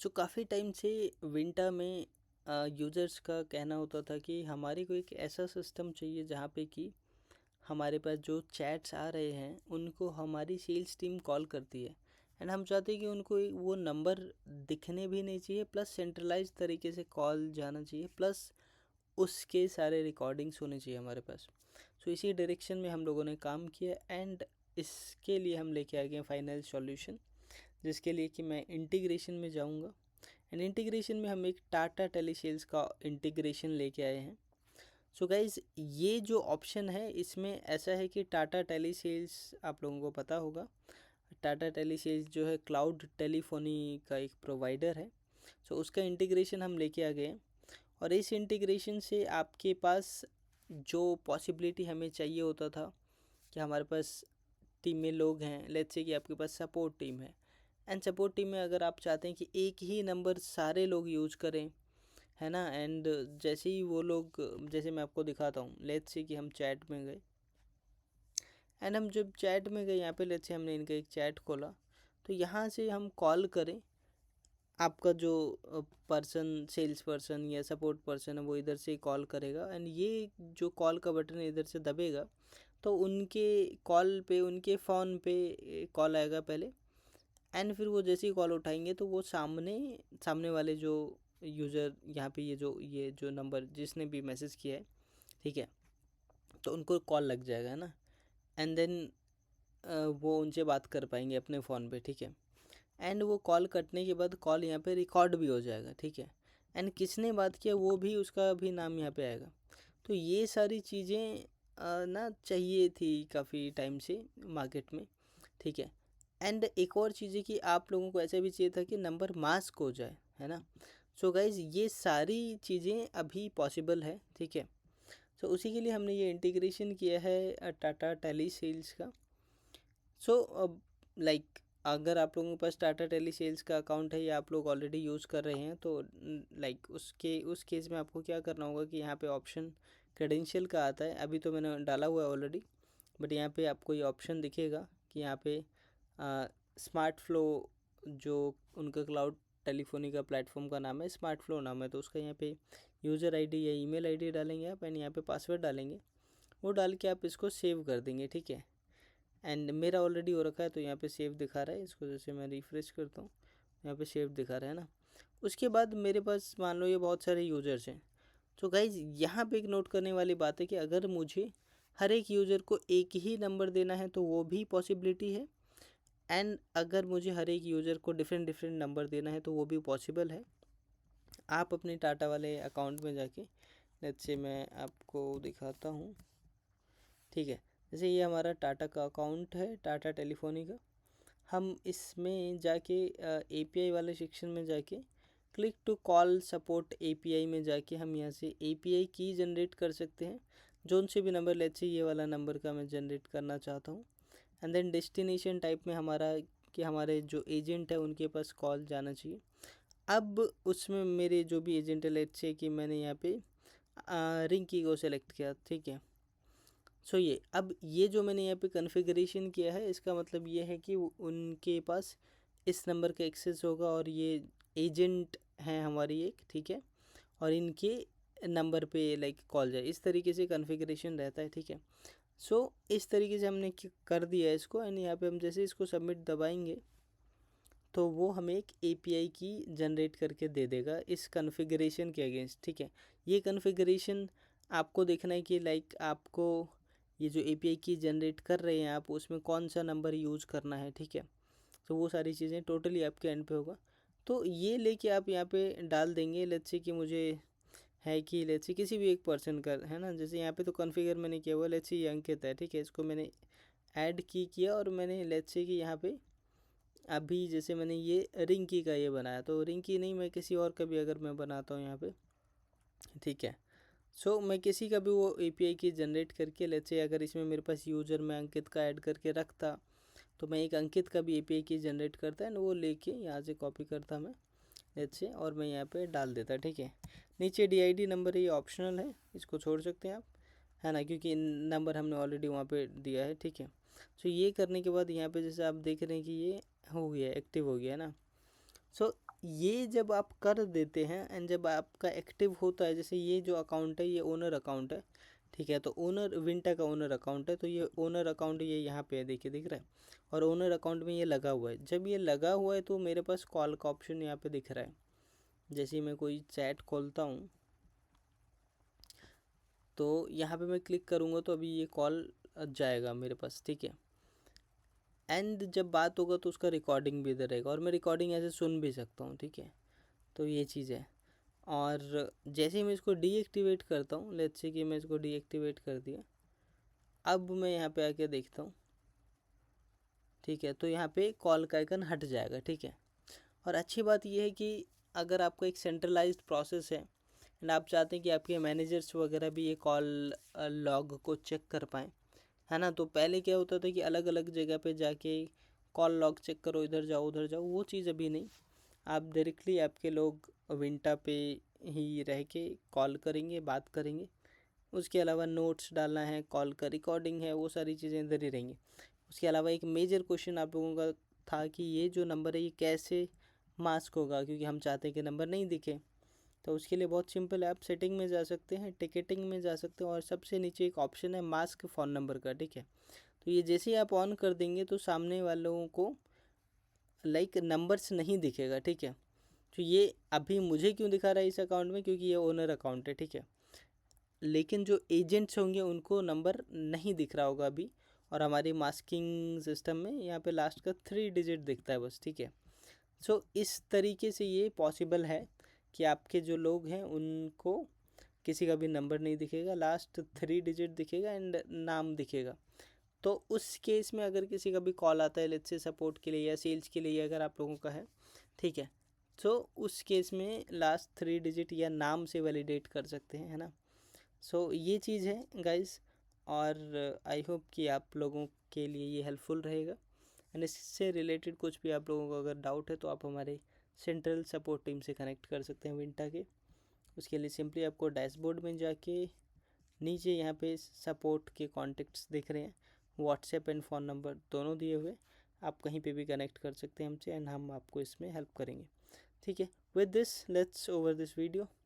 काफ़ी टाइम से विंटर में यूज़र्स का कहना होता था कि हमारे को एक ऐसा सिस्टम चाहिए जहाँ पे कि हमारे पास जो चैट्स आ रहे हैं उनको हमारी सेल्स टीम कॉल करती है। एंड हम चाहते हैं कि उनको वो नंबर दिखने भी नहीं चाहिए, प्लस सेंट्रलाइज तरीके से कॉल जाना चाहिए, प्लस उसके सारे रिकॉर्डिंग्स होने चाहिए हमारे पास। इसी डायरेक्शन में हम लोगों ने काम किया एंड इसके लिए हम लेके आ गए फाइनल सॉल्यूशन, जिसके लिए कि मैं इंटीग्रेशन में जाऊँगा। एंड इंटीग्रेशन में हम एक टाटा टेलीसेल्स का इंटीग्रेशन लेके आए हैं। गाइज़, ये जो ऑप्शन है इसमें ऐसा है कि टाटा टेलीसेल्स आप लोगों को पता होगा। टाटा टेलीसेल्स जो है क्लाउड टेलीफोनी का एक प्रोवाइडर है। उसका इंटीग्रेशन हम लेके आ गए हैं और इस इंटीग्रेशन से आपके पास जो पॉसिबिलिटी हमें चाहिए होता था कि हमारे पास टीम में लोग हैं, लेट्स से कि आपके पास सपोर्ट टीम है एंड सपोर्ट टीम में अगर आप चाहते हैं कि एक ही नंबर सारे लोग यूज करें, है ना। एंड जैसे ही वो लोग, जैसे मैं आपको दिखाता हूँ, लेट्स से कि हम चैट में गए एंड हम जब चैट में गए यहाँ पे लेट्स से हमने इनका एक चैट खोला, तो यहाँ से हम कॉल करें, आपका जो पर्सन, सेल्स पर्सन या सपोर्ट पर्सन है वो इधर से कॉल करेगा एंड ये जो कॉल का बटन है इधर से दबेगा तो उनके कॉल पे, उनके फ़ोन पे कॉल आएगा पहले एंड फिर वो जैसे ही कॉल उठाएंगे तो वो सामने वाले जो यूज़र यहाँ पे ये जो नंबर जिसने भी मैसेज किया है, ठीक है, तो उनको कॉल लग जाएगा, है ना। एंड देन वो उनसे बात कर पाएंगे अपने फ़ोन पे, ठीक है। एंड वो कॉल कटने के बाद कॉल यहाँ पे रिकॉर्ड भी हो जाएगा, ठीक है। एंड किसने बात किया वो भी, उसका भी नाम यहाँ पे आएगा। तो ये सारी चीज़ें ना चाहिए थी काफ़ी टाइम से मार्केट में, ठीक है। एंड एक और चीज़ है कि आप लोगों को ऐसा भी चाहिए था कि नंबर मास्क हो जाए, है ना। गाइज़, ये सारी चीज़ें अभी पॉसिबल है, ठीक है। उसी के लिए हमने ये इंटीग्रेशन किया है टाटा टेली सेल्स का। अब लाइक अगर आप लोगों के पास टाटा टेली सेल्स का अकाउंट है या आप लोग ऑलरेडी यूज़ कर रहे हैं तो लाइक उस केस में आपको क्या करना होगा कि यहाँ पे ऑप्शन क्रेडेंशियल का आता है, अभी तो मैंने डाला हुआ है ऑलरेडी, बट यहाँ पे आपको ये ऑप्शन दिखेगा कि यहाँ पे स्मार्ट फ्लो, जो उनका क्लाउड टेलीफोनी का प्लेटफॉर्म का नाम है, स्मार्ट फ्लो नाम है, तो उसका यहाँ पे यूज़र आईडी या ईमेल आईडी डालेंगे आप एंड यहाँ पे पासवर्ड डालेंगे, वो डाल के आप इसको सेव कर देंगे, ठीक है। एंड मेरा ऑलरेडी हो रखा है तो यहाँ पे सेव दिखा रहा है, इसको जैसे मैं रिफ़्रेश करता हूँ यहाँ पे सेव दिखा रहा है ना। उसके बाद मेरे पास मान लो ये बहुत सारे यूज़र्स हैं। गाइज़, यहाँ पे एक नोट करने वाली बात है कि अगर मुझे हर एक यूज़र को एक ही नंबर देना है तो वो भी पॉसिबिलिटी है, एंड अगर मुझे हर एक यूज़र को डिफरेंट डिफरेंट नंबर देना है तो वो भी पॉसिबल है। आप अपने टाटा वाले अकाउंट में जाके, लेट्स से मैं आपको दिखाता हूँ, ठीक है। जैसे ये हमारा टाटा का अकाउंट है, टाटा टेलीफोनी का। हम इसमें जाके एपीआई वाले सेक्शन में जाके click to call support API में जाके हम यहाँ से एपीआई की जनरेट कर सकते हैं, जो उनसे भी नंबर, लेट्स से ये वाला नंबर का मैं जनरेट करना चाहता हूँ। एंड देन डेस्टिनेशन टाइप में हमारा कि हमारे जो एजेंट है उनके पास कॉल जाना चाहिए। अब उसमें मेरे जो भी एजेंट है, लेट्स से कि मैंने यहाँ पे रिंकी को सेलेक्ट किया, ठीक है। ये अब ये जो मैंने यहाँ पे कॉन्फ़िगरेशन किया है, इसका मतलब ये है कि उनके पास इस नंबर का एक्सेस होगा और ये एजेंट हैं हमारी एक, ठीक है, और इनके नंबर पे लाइक कॉल जाए, इस तरीके से कॉन्फ़िगरेशन रहता है, ठीक है। इस तरीके से हमने कर दिया है इसको एंड यहाँ पे हम जैसे इसको सबमिट दबाएंगे तो वो हमें एक एपीआई की जनरेट करके दे देगा इस कॉन्फ़िगरेशन के अगेंस्ट, ठीक है। ये कॉन्फ़िगरेशन आपको देखना है कि लाइक आपको ये जो एपीआई की जनरेट कर रहे हैं आप, उसमें कौन सा नंबर यूज़ करना है, ठीक है। वो सारी चीज़ें टोटली आपके एंड पे होगा। तो ये लेके आप यहाँ पे डाल देंगे, लेट्स से कि मुझे है कि लेट्स से किसी भी एक पर्सन का, है ना। जैसे यहाँ पे तो कॉन्फ़िगर मैंने किया हुआ, लेट्स से ये अंकित है, ठीक है। इसको मैंने ऐड किया और मैंने लेट्स से कि यहाँ पे अभी जैसे मैंने ये रिंकी का ये बनाया, तो रिंकी नहीं, मैं किसी और का भी अगर मैं बनाता हूँ यहाँ पे, ठीक है। मैं किसी का भी वो एपीआई की जनरेट करके, लेट्स से अगर इसमें मेरे पास यूज़र में अंकित का ऐड करके रखता तो मैं एक अंकित का भी एपीआई की जनरेट करता है, वो लेके यहाँ से कॉपी करता मैं, लेट्स से, और मैं यहाँ पे डाल देता, ठीक है। नीचे डीआईडी नंबर ये ऑप्शनल है, इसको छोड़ सकते हैं आप, है ना, क्योंकि नंबर हमने ऑलरेडी वहाँ पे दिया है, ठीक है। ये करने के बाद यहाँ पे जैसे आप देख रहे हैं कि ये हो गया, एक्टिव हो गया, है ना। ये जब आप कर देते हैं एंड जब आपका एक्टिव होता है, जैसे ये जो अकाउंट है ये ओनर अकाउंट है, ठीक है, तो ओनर विंटा का ओनर अकाउंट है, तो ये ओनर अकाउंट ये यहाँ पे है, देखिए दिख रहा है, और ओनर अकाउंट में ये लगा हुआ है। जब ये लगा हुआ है तो मेरे पास कॉल का ऑप्शन यहाँ पे दिख रहा है। जैसे ही मैं कोई चैट खोलता हूँ तो यहाँ पे मैं क्लिक करूँगा तो अभी ये कॉल जाएगा मेरे पास, ठीक है। एंड जब बात होगा तो उसका रिकॉर्डिंग भी इधर रहेगा और मैं रिकॉर्डिंग ऐसे सुन भी सकता हूँ, ठीक है। तो ये चीज़ है। और जैसे ही मैं इसको डीएक्टिवेट करता हूँ, लेट्स से कि मैं इसको डीएक्टिवेट कर दिया, अब मैं यहाँ पे आके देखता हूँ, ठीक है, तो यहाँ पे कॉल का आइकन हट जाएगा, ठीक है। और अच्छी बात यह है कि अगर आपका एक सेंट्रलाइज्ड प्रोसेस है एंड आप चाहते हैं कि आपके मैनेजर्स वगैरह भी ये कॉल लॉग को चेक कर पाएँ, है ना, तो पहले क्या होता था कि अलग अलग जगह पे जाके कॉल लॉग चेक करो, इधर जाओ उधर जाओ, वो चीज़ अभी नहीं। आप डायरेक्टली आपके लोग विंटा पे ही रह के कॉल करेंगे, बात करेंगे। उसके अलावा नोट्स डालना है, कॉल का रिकॉर्डिंग है, वो सारी चीज़ें इधर ही रहेंगी। उसके अलावा एक मेजर क्वेश्चन आप लोगों का था कि ये जो नंबर है ये कैसे मास्क होगा, क्योंकि हम चाहते हैं कि नंबर नहीं दिखे। तो उसके लिए बहुत सिंपल है, आप सेटिंग में जा सकते हैं, टिकटिंग में जा सकते हैं, और सबसे नीचे एक ऑप्शन है मास्क फ़ोन नंबर का, ठीक है। तो ये जैसे ही आप ऑन कर देंगे तो सामने वालों को लाइक नंबर्स नहीं दिखेगा, ठीक है। तो ये अभी मुझे क्यों दिखा रहा है इस अकाउंट में, क्योंकि ये ओनर अकाउंट है, ठीक है। लेकिन जो एजेंट्स होंगे उनको नंबर नहीं दिख रहा होगा अभी, और हमारी मास्किंग सिस्टम में यहाँ पे लास्ट का 3 डिजिट दिखता है बस, ठीक है। सो इस तरीके से ये पॉसिबल है कि आपके जो लोग हैं उनको किसी का भी नंबर नहीं दिखेगा, लास्ट 3 डिजिट दिखेगा एंड नाम दिखेगा। तो उस केस में अगर किसी का भी कॉल आता है, लेट्स से सपोर्ट के लिए या सेल्स के लिए अगर आप लोगों का है, ठीक है, तो उस केस में लास्ट 3 डिजिट या नाम से वैलिडेट कर सकते हैं, है ना। सो ये चीज़ है गाइस, और आई होप कि आप लोगों के लिए ये हेल्पफुल रहेगा। एंड इससे रिलेटेड कुछ भी आप लोगों को अगर डाउट है तो आप हमारे सेंट्रल सपोर्ट टीम से कनेक्ट कर सकते हैं विंटा के। उसके लिए सिंपली आपको डैशबोर्ड में जाके नीचे यहाँ पे सपोर्ट के कॉन्टेक्ट्स दिख रहे हैं, व्हाट्सएप एंड फ़ोन नंबर दोनों दिए हुए, आप कहीं पे भी कनेक्ट कर सकते हैं हमसे एंड हम आपको इसमें हेल्प करेंगे, ठीक है। With this let's over this video.